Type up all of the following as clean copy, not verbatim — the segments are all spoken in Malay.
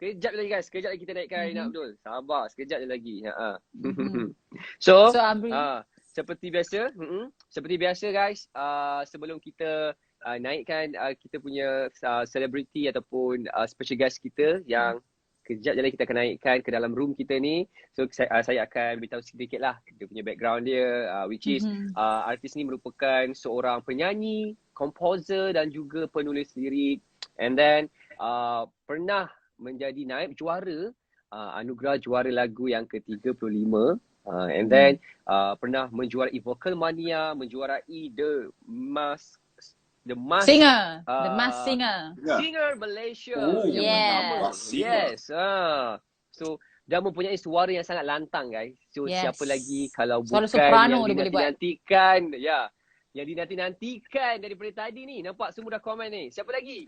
Sekejap lagi guys, sekejap lagi kita naikkan Aina Abdul. Sabar, sekejap je lagi. So, seperti biasa guys, sebelum kita naikkan kita punya selebriti ataupun special guest kita yang kejap je lagi kita akan naikkan ke dalam room kita ni. So saya akan beritahu sedikit lah dia punya background dia, which is artis ni merupakan seorang penyanyi, komposer dan juga penulis lirik, and then pernah menjadi naib juara anugerah juara lagu yang ke-35, and then pernah menjuarai Vocalmania, menjuarai The Masked Singer. The Masked Singer. Singer Malaysia. Yes. Yes. So dia mempunyai suara yang sangat lantang guys. So siapa lagi kalau suara bukan soprano yang dia boleh buat. dinantikan, yang dinanti-nantikan daripada tadi ni. Nampak semua dah komen ni. Siapa lagi?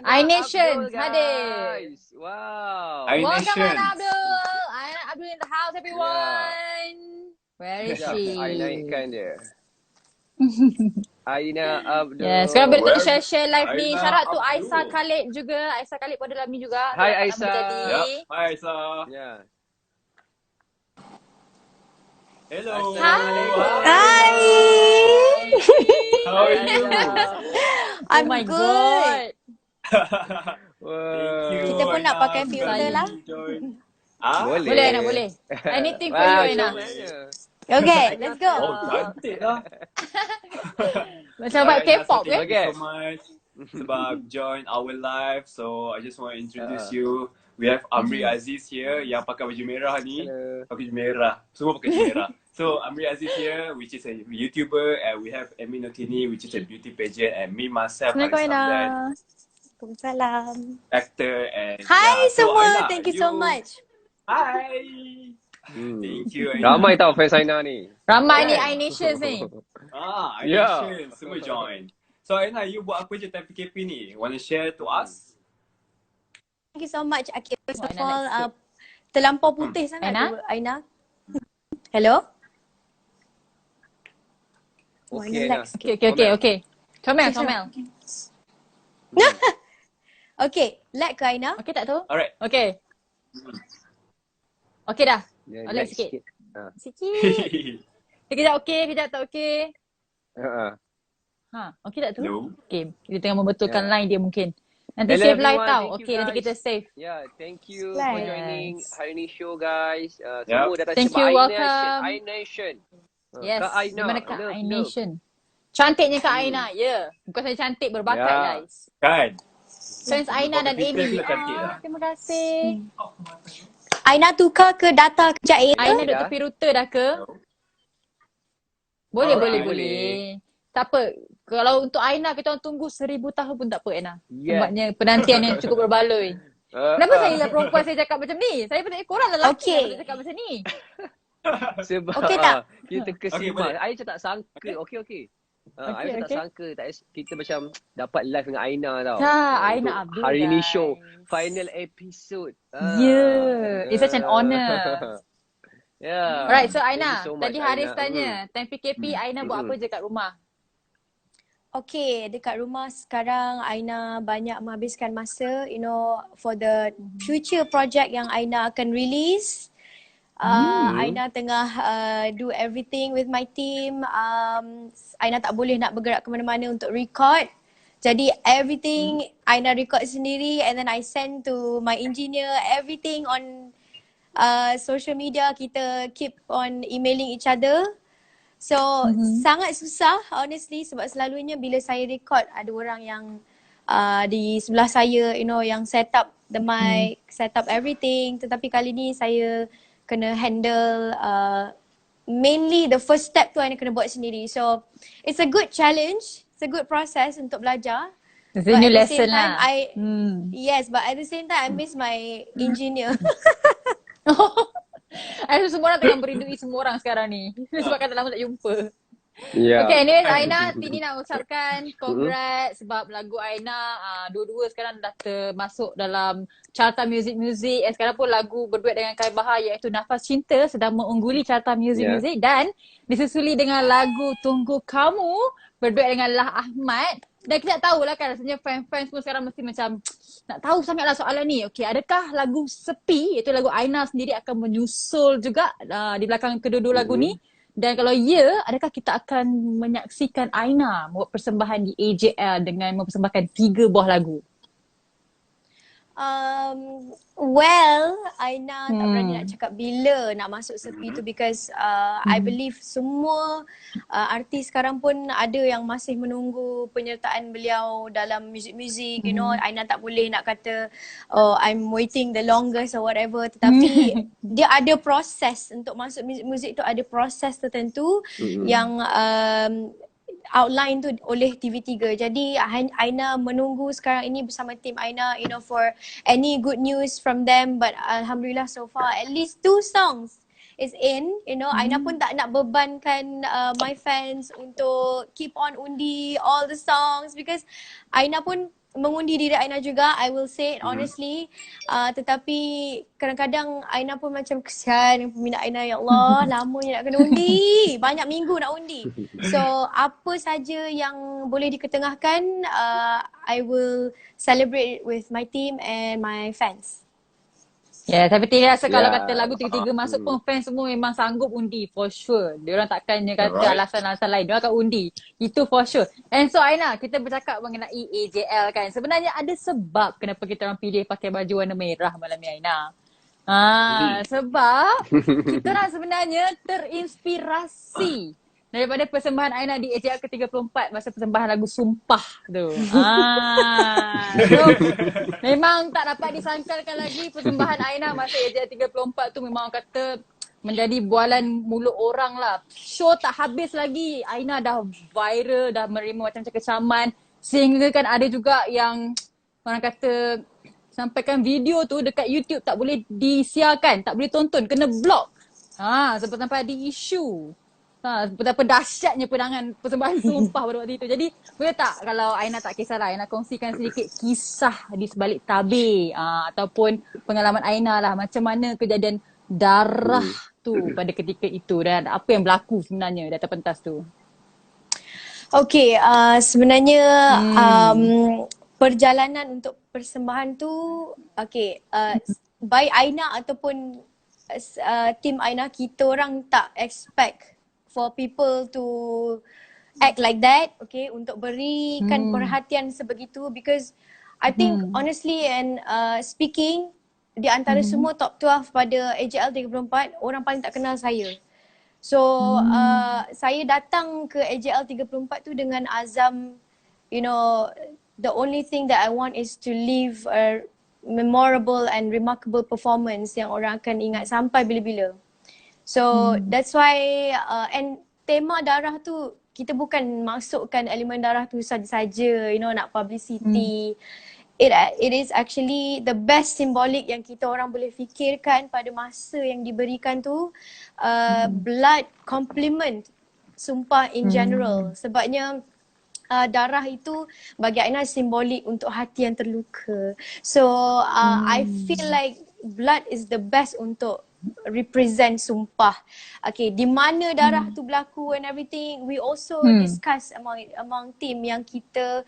iNation hadir. Wow. Welcome Aina Abdul. Aina Abdul in the house everyone. Where is she? I naikkan dia. Aina Abdul. Sekarang boleh tengok share live ni. Syarat tu Aisyah Khalid juga. Aisyah Khalid pun dalam ni juga. Hai Aisyah. Hai Aisyah. Hello. Hi. How are you? I'm my good. Thank you. Kita pun nak pakai filter lah. Boleh Aina, boleh. Anything for you Aina. Okay, let's go. Oh, cantik lah. Macam buat K-pop Thank you so much sebab join our live. So I just want to introduce you. We have Amri Aziz here yang pakai baju merah ni. Pakai baju merah. Semua pakai baju merah. So Amri Aziz here, which is a YouTuber, and we have Amy Notini, which is a beauty pageant, and me myself, Waalaikumsalam. actor and Hi semua, Aina, thank you so much. Hi. Thank you. Ramai tau fans Aina ni. Ramai ni iNations ni. iNation, semua join. So Aina, you buat apa je time PKP ni? Want to share to us? Thank you so much Akil. First of all, terlampau putih sangat tu Aina. Hello? Okay. Comel. Okay, lag ke Aina? Okay tak tu? Alright. Okay. Okay dah. Lag sikit. Kejap okay, kejap tak okay. Okay tak tu? No. Okay, dia tengah membetulkan line dia mungkin. Nanti save live tau. Okay, nanti kita save. Thank you for joining hari ni show guys. Semua datang Thank you, welcome. iNation. Yes, Kak Aina. di mana Kak iNation? Cantiknya Kak Aina, bukan saja cantik, berbakat guys. Kan? Fans Aina dan Amy. Terima kasih. Aina tukar ke data kejap Aina duduk tepi router dah ke? Boleh. Tak apa. Kalau untuk Aina kita orang tunggu 1000 tahun pun tak apa Aina. Sebabnya penantian yang cukup berbaloi. Kenapa saya lah perempuan saya cakap macam ni? Saya pun korang lelaki yang cakap macam ni. Sebab kita kesimak. I macam tak sangka. Okay. I macam tak sangka kita macam dapat live dengan Aina tau. Aina Abdul. Hari ni show. Final episode. It's such an honor. Alright, so Aina, tadi Haris tanya, time PKP Aina buat apa je kat rumah? Okay, dekat rumah sekarang Aina banyak menghabiskan masa, for the future project yang Aina akan release. Aina tengah do everything with my team. Aina tak boleh nak bergerak ke mana-mana untuk record. Jadi everything Aina record sendiri, and then I send to my engineer, everything on social media. Kita keep on emailing each other. So sangat susah honestly, sebab selalunya bila saya record ada orang yang di sebelah saya, yang set up the mic, set up everything. Tetapi kali ni saya kena handle mainly the first step tu Aina kena buat sendiri. So it's a good challenge, it's a good process untuk belajar. It's a new lesson lah. Yes, but at the same time I miss my engineer. I rasa semua orang tengah merindui semua orang sekarang ni. Sebab kata lama tak jumpa. Okay, anyways Aina, Tini nak ucapkan congrats sebab lagu Aina dua-dua sekarang dah termasuk dalam carta muzik-muzik. Sekarang pun lagu berduet dengan Kai Bahar iaitu Nafas Cinta sedang mengungguli carta muzik-muzik dan disusuli dengan lagu Tunggu Kamu berduet dengan Lah Ahmad Dan kita tahu lah kan rasanya fans-fans semua sekarang mesti macam nak tahu sangatlah soalan ni. Okay, adakah lagu Sepi, iaitu lagu Aina sendiri akan menyusul juga di belakang kedua-dua lagu ni? Dan kalau ya, adakah kita akan menyaksikan Aina buat persembahan di AJL dengan mempersembahkan 3 buah lagu? Well, Aina tak berani nak cakap bila nak masuk Sepi tu because I believe semua artis sekarang pun ada yang masih menunggu penyertaan beliau dalam muzik-muzik, you know. Aina tak boleh nak kata oh I'm waiting the longest or whatever, tetapi dia ada proses untuk masuk muzik-muzik tu, ada proses tertentu yang outline tu oleh TV3. Jadi Aina menunggu sekarang ini bersama tim Aina, you know, for any good news from them. But alhamdulillah so far at least 2 songs is in, you know. Aina pun tak nak bebankan my fans untuk keep on undi all the songs because Aina pun mengundi diri Aina juga, I will say it honestly. Tetapi kadang-kadang Aina pun macam kesian peminat Aina, ya Allah lamanya nak kena undi, banyak minggu nak undi. So apa saja yang boleh diketengahkan, I will celebrate with my team and my fans. Ya, tapi tidak rasa kalau kata lagu tiga-tiga masuk pun fans semua memang sanggup undi for sure. Diorang takkannya kata alasan-alasan lain. Diorang akan undi. Itu for sure. And so Aina, kita bercakap mengenai AJL kan. Sebenarnya ada sebab kenapa kita orang pilih pakai baju warna merah malam ni Aina. Sebab kita orang sebenarnya terinspirasi daripada persembahan Aina di AJL ke-34 masa persembahan lagu Sumpah tu. So, memang tak dapat disangkalkan lagi persembahan Aina masa AJL 34 tu memang kata menjadi bualan mulut orang lah. Show tak habis lagi, Aina dah viral, dah menerima macam-macam kecaman. Sehingga kan ada juga yang orang kata sampaikan video tu dekat YouTube tak boleh disiarkan, tak boleh tonton, kena block. Sebab sampai ada isu. Betapa dahsyatnya pedangan persembahan Sumpah pada waktu itu. Jadi boleh tak kalau Aina tak kisahlah, Aina kongsikan sedikit kisah di sebalik tabir ataupun pengalaman Aina lah, macam mana kejadian darah tu pada ketika itu dan apa yang berlaku sebenarnya di atas pentas tu. Okay, sebenarnya perjalanan untuk persembahan tu, okay, by Aina ataupun tim Aina, kita orang tak expect for people to act like that, okay, untuk berikan perhatian sebegitu because I think honestly and speaking, di antara semua top 12 pada AJL 34, orang paling tak kenal saya. So saya datang ke AJL 34 tu dengan azam, you know, the only thing that I want is to leave a memorable and remarkable performance yang orang akan ingat sampai bila-bila. So that's why and tema darah tu kita bukan masukkan elemen darah tu saja-saja, you know, nak publicity. It is actually the best symbolic yang kita orang boleh fikirkan pada masa yang diberikan tu. Blood complement Sumpah in general. Sebabnya darah itu bagi Aina simbolik untuk hati yang terluka. So I feel like blood is the best untuk represent Sumpah. Okay, di mana darah tu berlaku and everything, we also discuss among team yang kita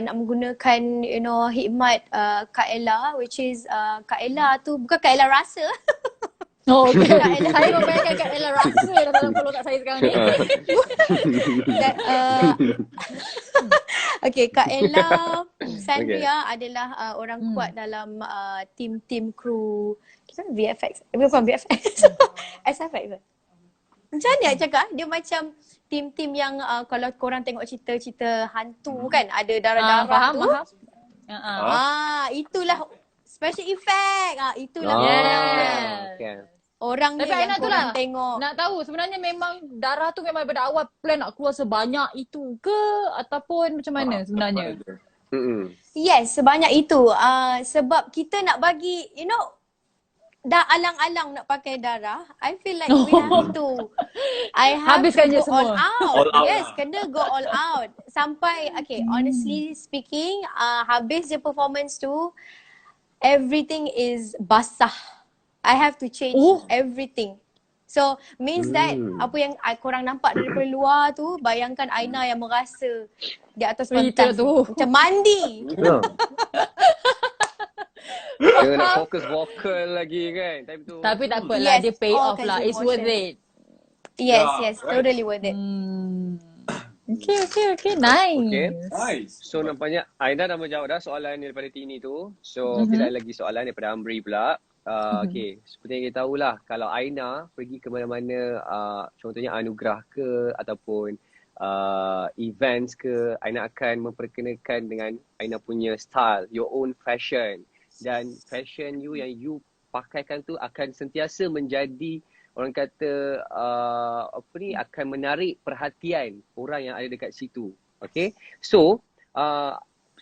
nak menggunakan, you know, hikmat Kak Ella, which is Kak Ella tu bukan Kak Ella rasa. Oh, okay. Saya membayangkan Kak Ella rasa dalam follow kat saya sekarang ni. Okay, Kak Ella Sandria adalah orang kuat dalam tim kru. Kita VFX. Bukan VFX. SFX ke? Macam mana nak cakap? Dia macam tim yang kalau korang tengok cerita-cerita hantu kan, ada darah-darah tu. Itulah special effect. Itulah orangnya yang korang tengok. Nak tahu sebenarnya memang darah tu memang daripada awal plan nak keluar sebanyak itu ke ataupun macam mana sebenarnya? Yes, sebanyak itu. Sebab kita nak bagi, you know, dah alang-alang nak pakai darah, I feel like we have to. I have habiskan to je go semua. all out. Yes, kena go all out. Sampai, okay, honestly speaking, habis je performance tu, everything is basah. I have to change everything. So means that apa yang korang nampak daripada luar tu, bayangkan Aina yang merasa di atas pentas tu macam mandi. Dia nak fokus vokal lagi kan time tu. Tapi tak apalah, dia pay off lah. It's emotion. worth it. Yes, Yeah, right. totally worth it. Okay. Nice. Nice. So nampaknya Aina dah menjawab dah soalan daripada Tini tu. So kita ada lagi soalan daripada Amri pula. Okay, seperti yang kita tahulah, kalau Aina pergi ke mana-mana, contohnya anugerah ke ataupun events ke, Aina akan memperkenalkan dengan Aina punya style, your own fashion. Dan fashion you yang you pakaikan tu akan sentiasa menjadi, orang kata, akan menarik perhatian orang yang ada dekat situ. Okay, so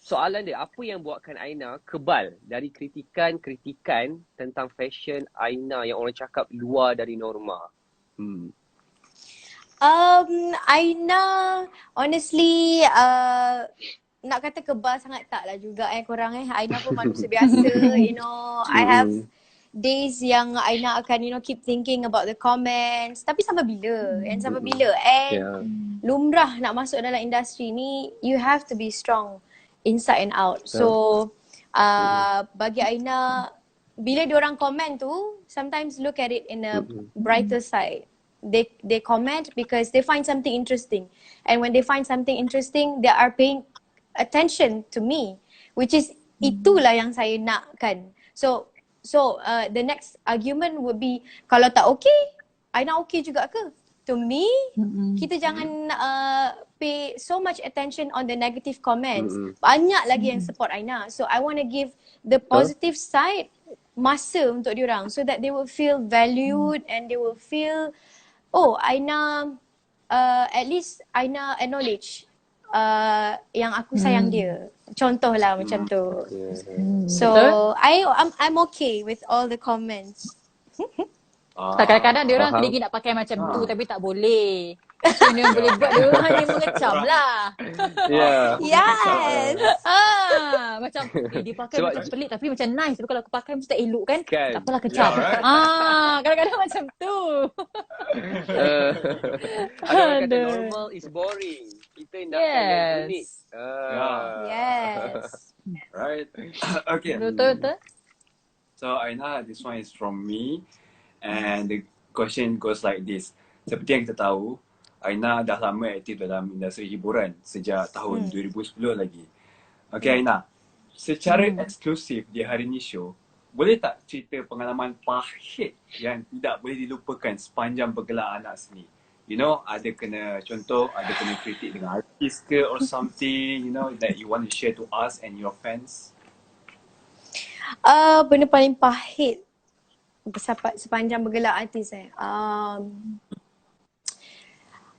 soalan dia, apa yang buatkan Aina kebal dari kritikan tentang fashion Aina yang orang cakap luar dari norma? Aina, honestly, nak kata kebal sangat tak lah juga korang Aina pun manusia biasa, you know. I have days yang Aina akan, you know, keep thinking about the comments. Tapi sampai bila? And lumrah nak masuk dalam industri ni, you have to be strong inside and out. So bagi Aina, bila diorang komen tu, sometimes look at it in a brighter side. They comment because they find something interesting, and when they find something interesting, they are paying attention to me, which is itulah yang saya nakkan. So the next argument would be, kalau tak okay, Aina okay juga ke? To me, kita jangan pay so much attention on the negative comments. Banyak lagi yang support Aina. So I want to give the positive side masa untuk diorang, so that they will feel valued and they will feel, oh, Aina, at least Aina acknowledge yang aku sayang dia. Contohlah macam tu. So I'm okay with all the comments. Kadang-kadang dia orang tinggi nak pakai macam tu tapi tak boleh. So dia boleh buat, dia orang hanya mengecam lah. Yes. Macam dia pakai sebab macam pelik tapi macam nice, tapi kalau aku pakai mesti tak elok kan? Tak apalah kecam. Kadang-kadang macam tu. Ada orang kata normal is boring. Kita nak yang unik. Yes. Right. Okay. Betul. So Aina, this one is from me. And the question goes like this. Seperti yang kita tahu, Aina dah lama aktif dalam industri hiburan sejak tahun 2010 lagi. Okay Aina, secara eksklusif di Hari Ni Show, boleh tak cerita pengalaman pahit yang tidak boleh dilupakan sepanjang bergelar anak seni? You know, ada kena kritik dengan artis ke or something, you know, that you want to share to us and your fans? Benda paling pahit sepanjang bergelar artis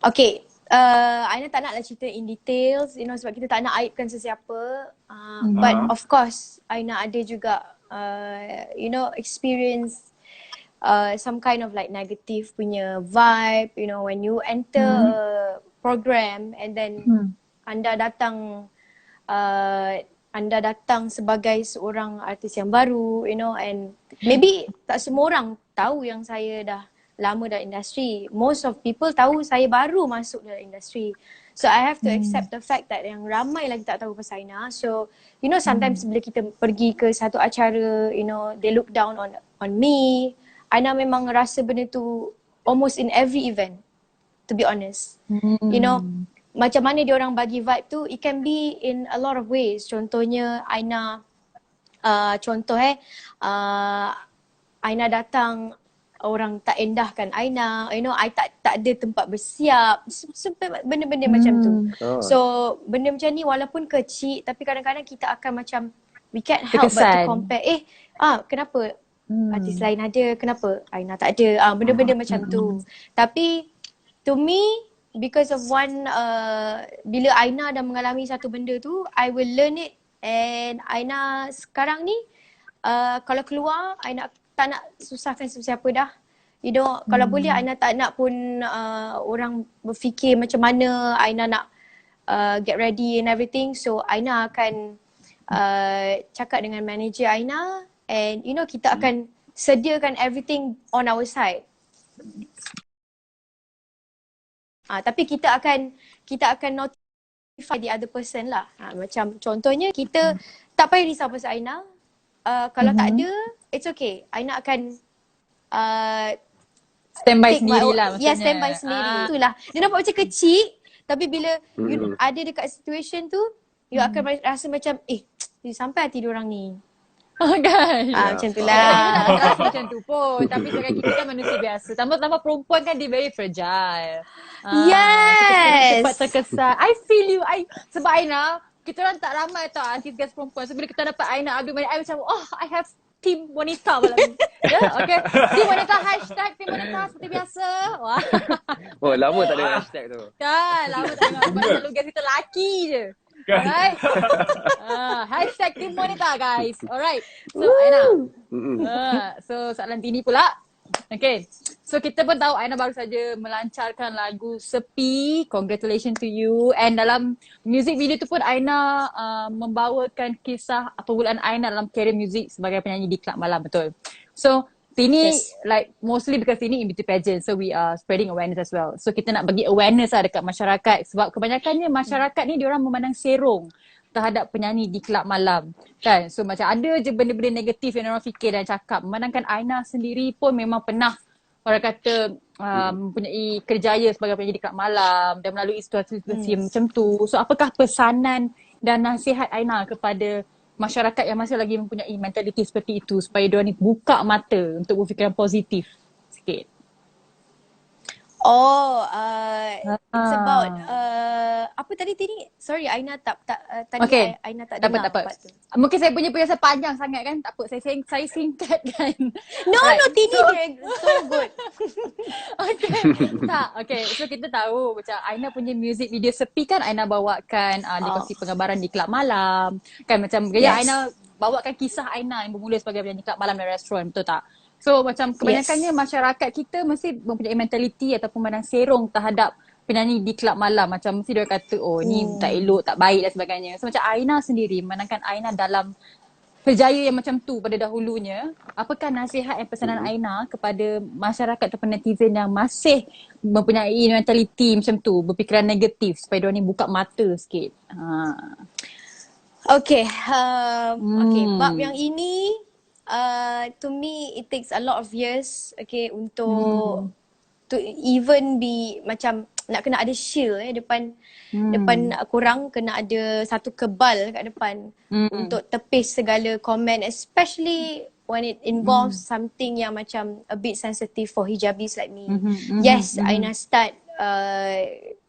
okay, Aina tak naklah cerita in details, you know, sebab kita tak nak aibkan sesiapa. But of course Aina ada juga you know, experience some kind of like negative punya vibe, you know, when you enter a program and then anda datang sebagai seorang artis yang baru, you know, and maybe tak semua orang tahu yang saya dah lama dalam industri. Most of people tahu saya baru masuk dalam industri. So I have to accept the fact that yang ramai lagi tak tahu pasal Aina. So you know, sometimes bila kita pergi ke satu acara, you know, they look down on me. Aina memang rasa benda tu almost in every event, to be honest. You know, macam mana dia orang bagi vibe tu, it can be in a lot of ways. Contohnya Aina, Aina datang, orang tak endahkan Aina, you know, I tak ada tempat bersiap, benda-benda macam tu. So benda macam ni walaupun kecil, tapi kadang-kadang kita akan macam, we can't help but to compare. Kenapa artis lain ada, kenapa Aina tak ada, benda-benda macam tu. Tapi to me, because of one, bila Aina dah mengalami satu benda tu, I will learn it. And Aina sekarang ni, kalau keluar, Aina tak nak susahkan siapa dah. You know, kalau boleh Aina tak nak pun orang berfikir macam mana Aina nak get ready and everything. So Aina akan cakap dengan manager Aina, and you know, kita akan sediakan everything on our side. Tapi kita akan notify the other person lah. Macam contohnya kita tak payah risau pasal Aina. Kalau tak ada, it's okay. Aina akan standby sendiri lah maksudnya. Ya, standby sendiri. Itulah. Dia nampak macam kecil, tapi bila you ada dekat situation tu, you akan rasa macam sampai hati diorang ni. Kan? Macam tu lah. Tak rasa macam tu pun. Tapi sekarang kita kan manusia biasa. Tambah perempuan kan dia very fragile. Yes. Cepat terkesan. I feel you. Sebab Aina, kita orang tak ramai tau artis guest perempuan. So bila kita dapat Aina Abdul Malik, I macam I have team wanita malam ni. Okay. Team wanita, hashtag team wanita seperti biasa. Wah. Oh, lama tak ada hashtag tu. Kan, lama tak ada. Sebab selalu guest kita lelaki je. Alright. Hashtag team wanita guys. Alright. So Aina. So soalan Tini pula. Okay. So kita pun tahu Aina baru saja melancarkan lagu Sepi. Congratulations to you. And dalam music video tu pun Aina membawakan kisah permulaan Aina dalam career music sebagai penyanyi di Kelab Malam, betul? So Tini like mostly because Tini in beauty pageant, so we are spreading awareness as well. So kita nak bagi awareness lah dekat masyarakat sebab kebanyakannya masyarakat ni diorang memandang serong terhadap penyanyi di Kelab Malam kan. So macam ada je benda-benda negatif yang orang fikir dan cakap. Memandangkan Aina sendiri pun memang pernah orang kata mempunyai kerjaya sebagai penyanyi di Kelab Malam dan melalui situasi macam tu. So apakah pesanan dan nasihat Aina kepada masyarakat yang masih lagi mempunyai mentaliti seperti itu supaya diorang ni buka mata untuk berfikiran positif sikit? It's about apa tadi Tini? Sorry, Aina tadi okay. Aina tak dengar apa. Mungkin saya punya penjelasan panjang sangat kan? Tak apa, saya singkatkan. No, Tini so good. Okay. So kita tahu macam Aina punya music video Sepi kan Aina bawakan dia kongsi penggambaran di Kelab Malam. Kan macam gaya Aina bawakan kisah Aina yang bermula sebagai penyanyi Kelab Malam dan restoran, betul tak? So macam kebanyakannya masyarakat kita mesti mempunyai mentaliti ataupun memandang serong terhadap penyanyi di Kelab Malam. Macam mesti dia kata ni tak elok, tak baik dan sebagainya. So macam Aina sendiri, memandangkan Aina dalam kerjaya yang macam tu pada dahulunya, apakah nasihat dan pesanan Aina kepada masyarakat ataupun netizen yang masih mempunyai mentaliti macam tu, berfikiran negatif supaya diorang ni buka mata sikit? Okay, bab yang ini to me it takes a lot of years untuk to even be macam nak kena ada shield depan korang, kena ada satu kebal kat depan untuk tepis segala komen, especially when it involves something yang macam a bit sensitive for hijabis like me. Yes, Aina start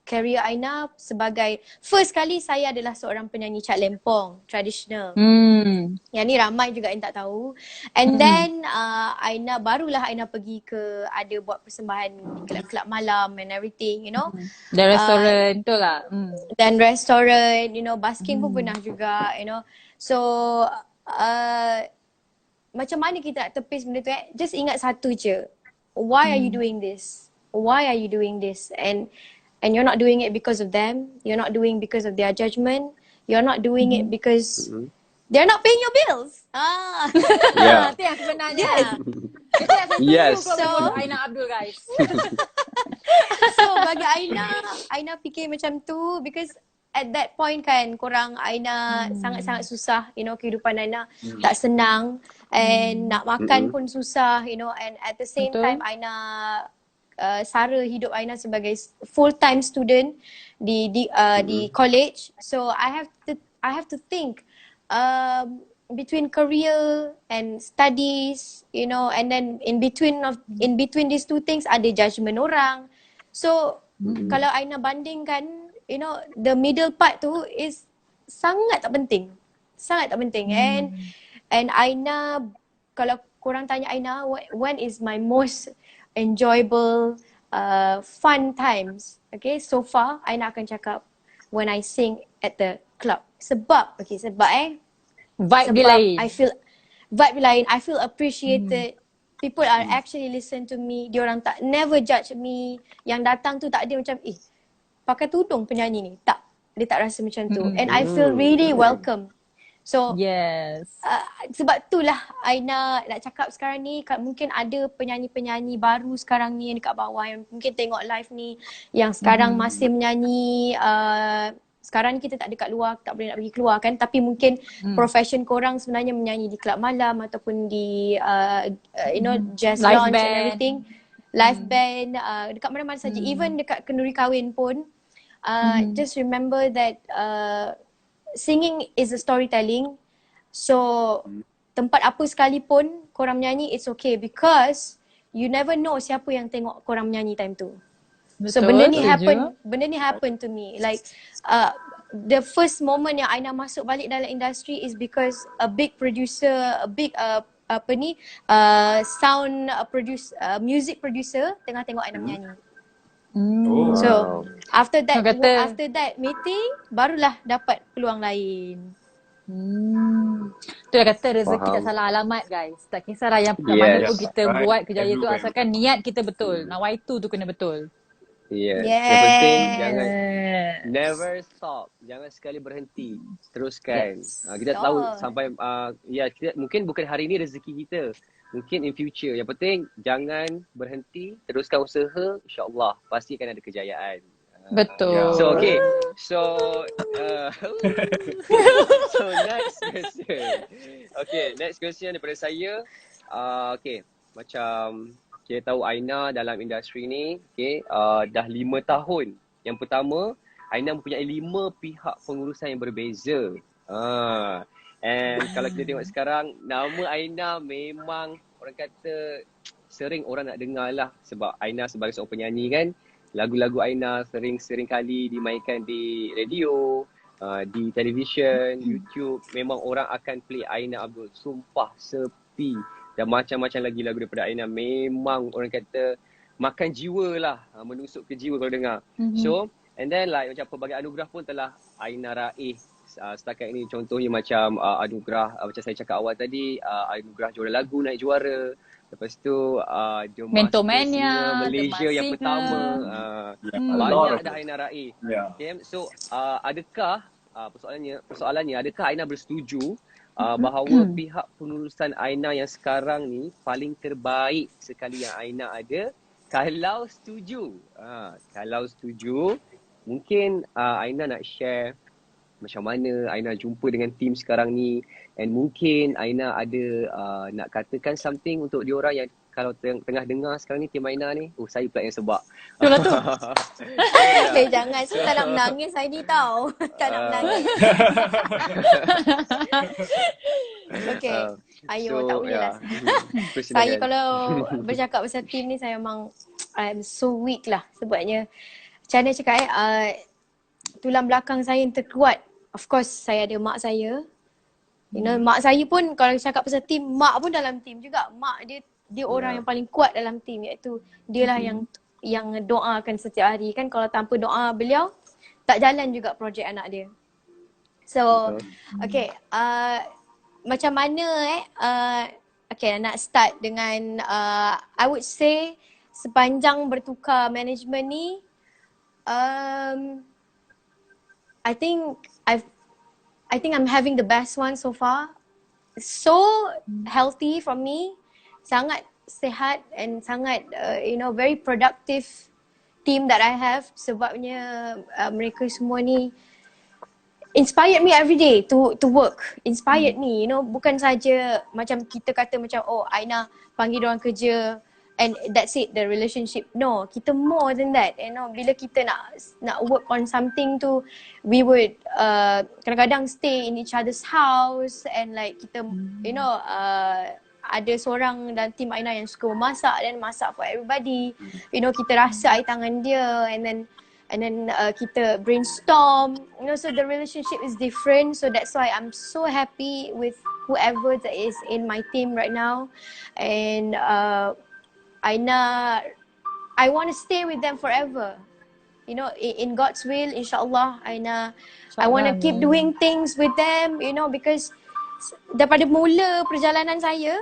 career Aina sebagai first kali saya adalah seorang penyanyi Cat Lempong traditional. Yang ni ramai juga yang tak tahu. And then barulah Aina pergi ke ada buat persembahan kelab-kelab malam and everything, you know. Dan restoran tu lah. Dan restoran, you know, basking pun pernah juga, you know. So macam mana kita nak tepis benda tu just ingat satu je. Why are you doing this? Why are you doing this? And you're not doing it because of them. You're not doing because of their judgment. You're not doing it because they're not paying your bills. Itu yang sebenarnya. Itu yang sebenarnya. So Aina Abdul guys. So bagi Aina fikir macam tu because at that point kan korang Aina sangat-sangat susah, you know, kehidupan Aina tak senang and nak makan pun susah, you know, and at the same time Aina sara hidup Aina sebagai full-time student di college. So I have to think between career and studies, you know, and then in between these two things ada judgement orang. So kalau Aina bandingkan, you know, the middle part tu is sangat tak penting. And Aina, kalau korang tanya Aina when is my most enjoyable fun times, okay, so far Aina akan cakap when I sing at the club. Sebab vibe dia lain. Vibe lain. I feel appreciated. People are actually listen to me. Diorang never judge me. Yang datang tu tak ada macam pakai tudung penyanyi ni. Tak. Dia tak rasa macam tu. And I feel really welcome. So yes. Sebab itulah Aina nak cakap sekarang ni, mungkin ada penyanyi-penyanyi baru sekarang ni yang dekat bawah yang mungkin tengok live ni, yang sekarang masih menyanyi. Sekarang ni kita tak ada kat luar, tak boleh nak pergi keluar kan, tapi mungkin profession korang sebenarnya menyanyi di kelab malam ataupun di jazz live lounge band and everything, live band, dekat mana-mana saja, even dekat kenduri kahwin pun. Just remember that singing is a storytelling. So tempat apa sekalipun korang menyanyi, it's okay, because you never know siapa yang tengok korang menyanyi time tu. So benda ni happen to me. Like the first moment yang Aina masuk balik dalam industri is because a big producer, a big music producer tengah tengok Aina menyanyi. So after that meeting barulah dapat peluang lain. Tu dah kata rezeki tak salah alamat guys. Tak kisahlah yang mana pun kita buat kejayaan tu, asalkan niat kita betul. Nawaitu tu kena betul. Yes. Yang penting jangan never stop. Jangan sekali berhenti. Teruskan. Kita tahu sampai kita, mungkin bukan hari ni rezeki kita. Mungkin in future. Yang penting jangan berhenti, teruskan usaha, insya-Allah pasti akan ada kejayaan. Betul. So okay. So next question. Okay, next question daripada saya. Okay, macam kita tahu Aina dalam industri ni, okay, dah 5 tahun. Yang pertama, Aina mempunyai 5 pihak pengurusan yang berbeza. And kalau kita tengok sekarang, nama Aina memang orang kata sering orang nak dengar lah. Sebab Aina sebagai seorang penyanyi kan, lagu-lagu Aina sering kali dimainkan di radio, di televisyen, YouTube. Memang orang akan play Aina Abdul. Sumpah sepi. Dan macam-macam lagi lagu daripada Aina. Memang orang kata makan jiwa lah, menusuk ke jiwa kalau dengar. So, and then like macam pelbagai anugerah pun telah Aina raih setakat ini. Contohnya macam anugerah, macam saya cakap awal tadi, anugerah juara lagu naik juara. Lepas tu The Mentomania, Malaysia yang pertama. Banyak dah Aina raih. Okay, so adakah persoalannya adakah Aina bersetuju bahawa pihak pengurusan Aina yang sekarang ni paling terbaik sekali yang Aina ada? Kalau setuju, mungkin Aina nak share macam mana Aina jumpa dengan tim sekarang ni, and mungkin Aina ada nak katakan something untuk diorang yang kalau tengah dengar sekarang ni tim Aina ni. Oh, saya pula yang sebab. Itulah tu. Jangan, saya tak nak menangis saya ni tau. Tak nak menangis. Okay. Ayo, tak boleh lah. Saya kalau bercakap pasal tim ni, saya memang I'm so weak lah. Sebabnya macam mana cakap tulang belakang saya yang terkuat, of course saya ada mak saya. You know, mak saya pun kalau cakap pasal tim, mak pun dalam tim juga. Mak dia orang yang paling kuat dalam tim, iaitu dialah yang doakan setiap hari kan. Kalau tanpa doa beliau, tak jalan juga projek anak dia. So, okay, macam mana okay, nak start dengan I would say sepanjang bertukar management ni, I think I'm having the best one so far. So healthy for me, sangat sihat and sangat very productive team that I have. Sebabnya mereka semua ni inspired me every day to work. Inspired me, bukan saja macam kita kata macam Aina panggil diorang kerja and that's it, the relationship. No, kita more than that. Bila kita nak work on something tu, we would kadang-kadang stay in each other's house, and like kita ada seorang dalam team Aina yang suka memasak dan masak for everybody. Kita rasa air tangan dia, and then kita brainstorm. So the relationship is different. So that's why I'm so happy with whoever that is in my team right now. And Aina, I want to stay with them forever. In God's will, insyaAllah, Aina, I want to keep doing things with them, because daripada mula perjalanan saya,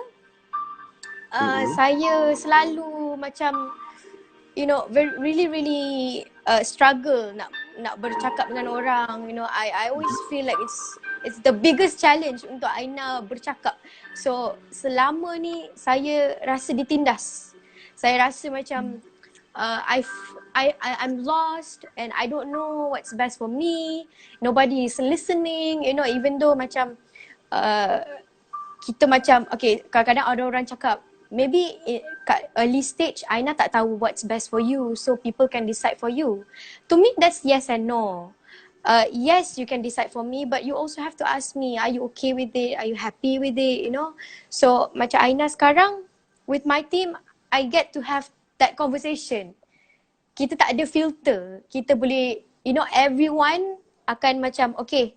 saya selalu macam, really struggle nak bercakap dengan orang. I always feel like it's the biggest challenge untuk Aina bercakap. So selama ni saya rasa ditindas. Saya rasa macam I'm lost and I don't know what's best for me. Nobody is listening, you know, even though macam kita macam, okay, kadang-kadang ada orang cakap, maybe kat early stage, Aina tak tahu what's best for you, so people can decide for you. To me, that's yes and no. Yes, you can decide for me, but you also have to ask me, are you okay with it? Are you happy with it? You know? So, macam Aina sekarang, with my team, I get to have that conversation. Kita tak ada filter. Kita boleh, you know, everyone akan macam, okay,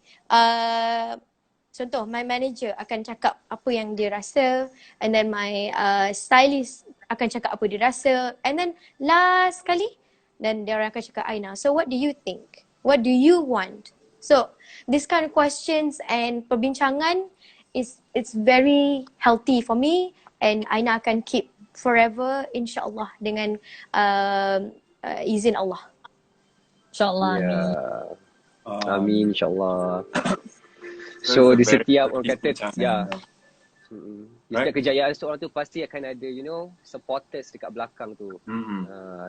contoh, my manager akan cakap apa yang dia rasa, and then my stylist akan cakap apa dia rasa, and then last kali, then dia orang akan cakap, Aina, so what do you think? What do you want? So, this kind of questions and perbincangan it's very healthy for me, and Aina akan keep forever, insyaAllah, dengan izin Allah. InsyaAllah, amin. Amin, insyaAllah. So di setiap orang kata di setiap kejayaan seorang tu pasti akan ada, you know, supporters dekat belakang tu.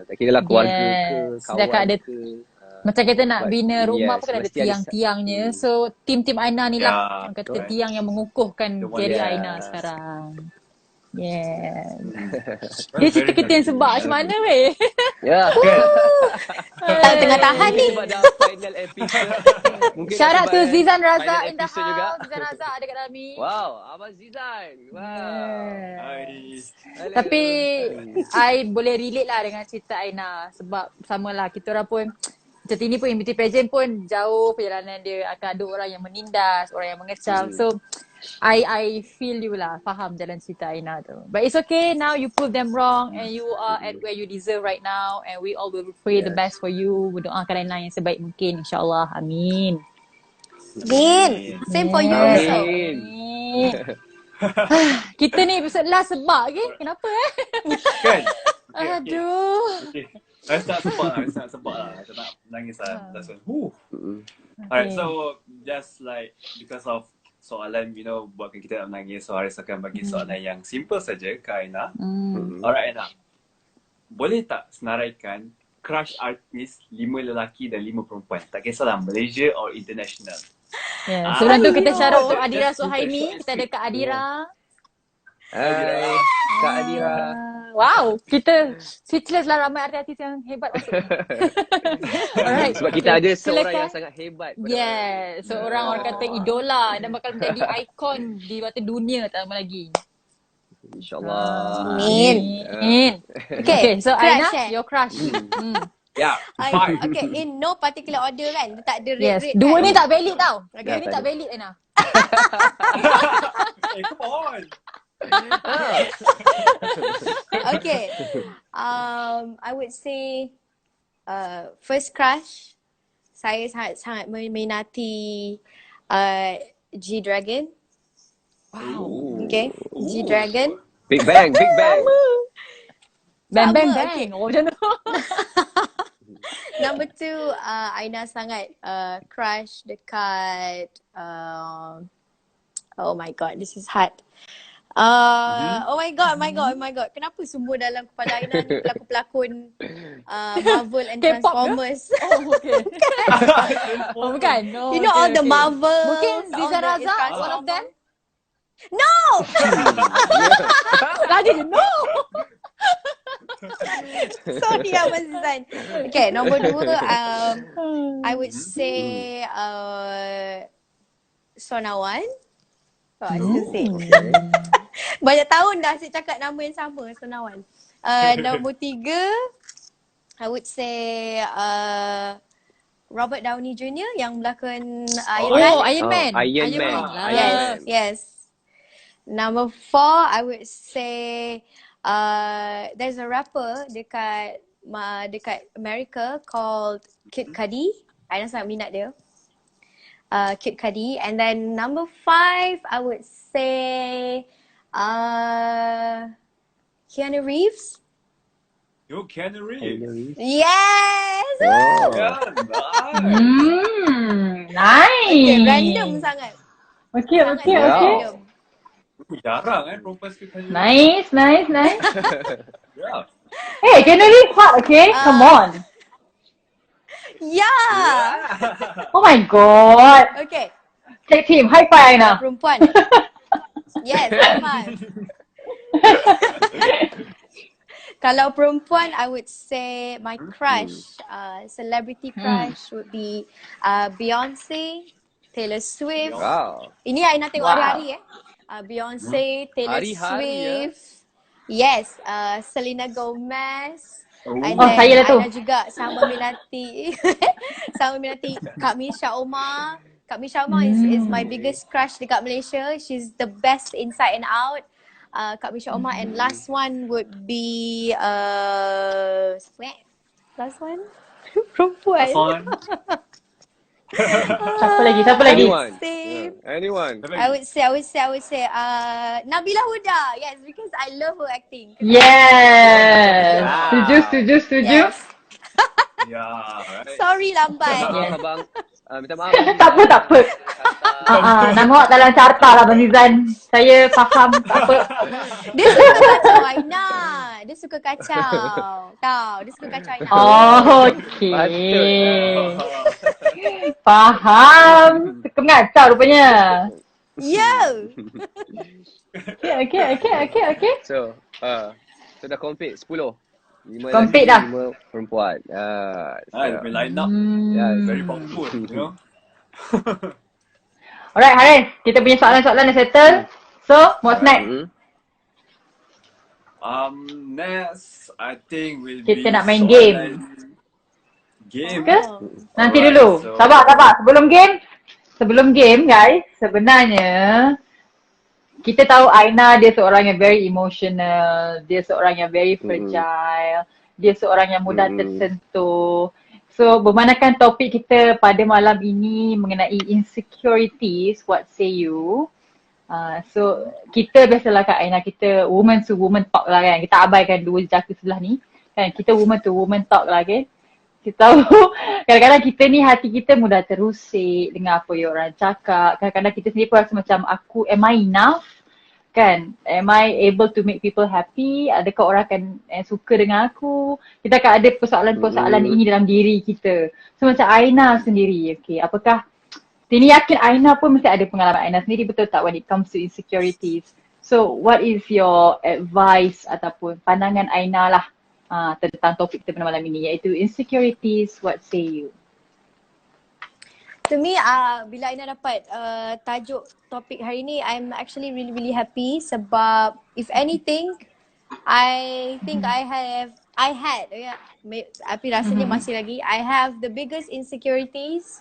Tak kira lah keluarga ke, kawan ke. Macam kita nak bina rumah pun kan ada tiang-tiangnya. So tim-tim Aina ni lah orang kata tiang yang mengukuhkan diri Aina sekarang. Yeah. Dia cerita kita yang sebab macam mana weh? Ya. Tengah tahan ni. Sebab dah final episode. Shout out to Zizan Razak in the house. Zizan Razak ada kat dalam ni. Wow, Abang Zizan. Wow. Nice. Tapi I boleh relate lah dengan cerita Aina. Sebab samalah kita orang pun macam ini pun beauty pageant pun jauh perjalanan dia, akan ada orang yang menindas, orang yang mengecam. So I feel you lah, faham jalan cerita Aina tu. But it's okay, now you prove them wrong and you are at where you deserve right now, and we all will pray the best for you. Berdoakan Aina yang sebaik mungkin, insyaAllah. Amin. Amin. Same for you also. Amin. Kita ni episode last sebab kenapa Kan? Aduh. Okay. Saya nak sebab lah. Saya nak nangis lah. That's one. Alright, so just like because of soalan, you know, buatkan kita nak menangis, so Haris akan bagi soalan yang simple saja ke Aina. Alright Aina, boleh tak senaraikan crush artis 5 lelaki dan 5 perempuan? Tak kisahlah Malaysia or international. Sebelum tu kita shout out to Adira Suhaimi. Kita ada Kak Adira. Hai Kak Adira. Wow, kita speechless lah, ramai artis-artis yang hebat masuk. Alright. Sebab kita ada seorang yang sangat hebat. Yes, seorang orang kata idola dan bakal menjadi ikon di mata dunia tak lama lagi. InsyaAllah. Amin. Okay, so Aina, your crush. Yeah, Okay, in no particular order kan? Tak ada rate-rate kan? Dua ni tak valid tau. Okay. Dua ni tak valid Aina. come on. Okay. I would say first crush, saya sangat meminati G-Dragon. Wow. Okay, G-Dragon. Big Bang. Bang. Okay. Oh macam tu. Number 2, Aina sangat crush dekat oh my god, this is hard. Oh my god. Kenapa semua dalam kepala Aina ni pelakon-pelakon Marvel and K-pop Transformers? Oh, okay. Oh, bukan? No, You know all the Marvel. Mungkin Zizan Razak, one of them? No! Tadi no! Sorry Abang Zizan. Okay, nombor 2, I would say Sonawan. Banyak tahun dah saya cakap nama yang sama, Sonawan. Nombor 3, I would say Robert Downey Jr. yang berlakon Iron Man. Iron Man. Iron Man. Yes. Number 4, I would say there's a rapper dekat America called Kid Cudi. Aina sangat minat dia. Kid Cudi. And then number 5, I would say Keanu Reeves. Yo, Keanu Reeves. Yes! Yeah, nice. Nice. Okay, random sangat. Okay. Jarang perempuan suka kayu. Nice. Yeah. Hey, generally hot, okay? Come on. Yeah. Oh my god. Okay. Tag team, high five Aina. Perempuan. Yes, high five. Kalau perempuan, I would say my crush, celebrity crush would be Beyonce, Taylor Swift. Wow. Ini Aina tengok hari-hari Beyonce, Taylor Hari-hari, Swift. Yes, Selena Gomez. And Oh, saya dah tu. Aina juga sama minati Kak Misha Omar. Kak Misha Omar is my biggest crush dekat Malaysia. She's the best inside and out. Kak Misha Omar, and last one would be last one perempuan. Siapa lagi? Anyone. I would say Nabila Huda. Yes, because I love her acting. Yes. Setuju. Yes. Yeah, right. Sorry lambat. Abang. Minta maaf. Tak apa. Nama dalam carta lah Abang Zizan. Saya faham, tak apa. Dia suka kacau Aina. Dia suka kacau. Dia suka kacau Aina. Oh, okay. Faham. Suka mengacau rupanya. Yo. Okay. So dah complete 10. 5 Complete lelaki, dah. 5 perempuan. The line up very powerful, you know. Alright Haris, kita punya soalan-soalan dah settle. So, what's next? Next I think will Kita be nak main soalan game. Game. Ke? Nanti Alright, dulu. so- Sabar. Sebelum game guys, sebenarnya kita tahu Aina dia seorang yang very emotional, dia seorang yang very fragile, dia seorang yang mudah tersentuh. So, bermanakan topik kita pada malam ini mengenai insecurities, what say you? So, kita biasalah Kak Aina, kita woman to woman talk lah kan. Kita abaikan dua jaka sebelah ni. Kan, kita woman to woman talk lah kan. Kita tahu kadang-kadang kita ni hati kita mudah terusik dengan apa yang orang cakap. Kadang-kadang kita sendiri pun rasa macam am I enough? Kan? Am I able to make people happy? Adakah orang akan suka dengan aku? Kita akan ada persoalan-persoalan ini dalam diri kita. So macam Aina sendiri, okay, apakah Tini yakin Aina pun mesti ada pengalaman Aina sendiri, betul tak, when it comes to insecurities? So what is your advice ataupun pandangan Aina lah tentang topik kita pada malam ini, iaitu insecurities, what say you? To me, bila Aina dapat tajuk topik hari ni, I'm actually really happy sebab if anything, I think I had, tapi rasanya masih lagi, I have the biggest insecurities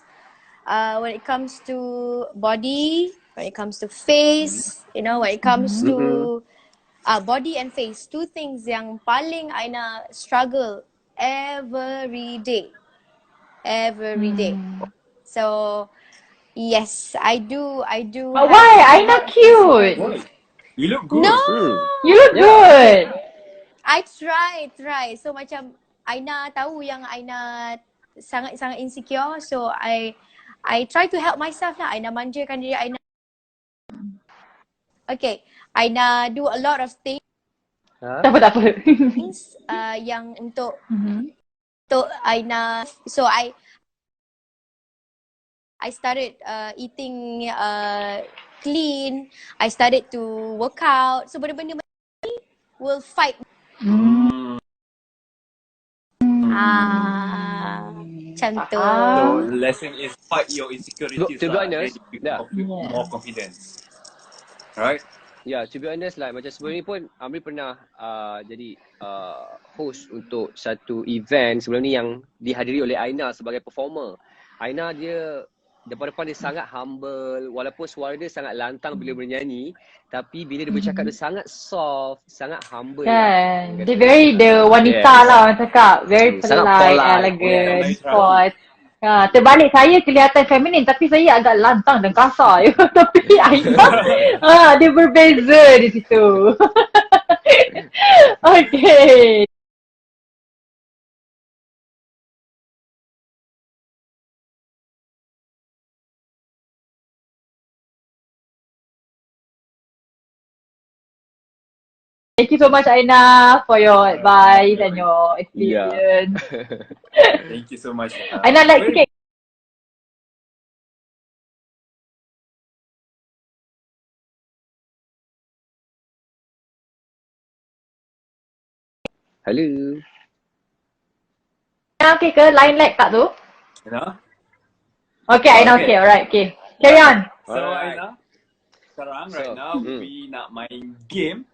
when it comes to body, when it comes to face, you know, when it comes to body and face. Two things yang paling Aina struggle every day. So, yes, I do. But why? Aina cute. You look good. No! You look good. I try. So macam Aina tahu yang Aina sangat-sangat insecure. So I try to help myself lah. Aina manjakan diri Aina. Okay, Aina do a lot of things. Tak apa. Yang untuk Aina. So I started eating clean. I started to work out. So benda-benda ni will fight. Macam tu. So the lesson is fight your insecurities. To be honest, more confidence. Right? Yeah, to be honest lah, macam sebelum ni pun Amri pernah jadi host untuk satu event sebelum ni yang dihadiri oleh Aina sebagai performer. Aina dia depan-depan dia sangat humble, walaupun suara dia sangat lantang bila bernyanyi, tapi bila dia bercakap dia sangat soft, sangat humble. Kan, dia very the wanita lah orang cakap, very polite, elegant, sport. Terbalik saya kelihatan feminin tapi saya agak lantang dan kasar. Tapi Aina dia berbeza di situ. Okay. Thank you so much Aina for your advice and your experience. Thank you so much. Aina like sikit. Hello. Okay ke? Line lag tak tu? Okay, Aina okay. Alright, okay. Carry on. So Aina, sekarang right now we nak main game.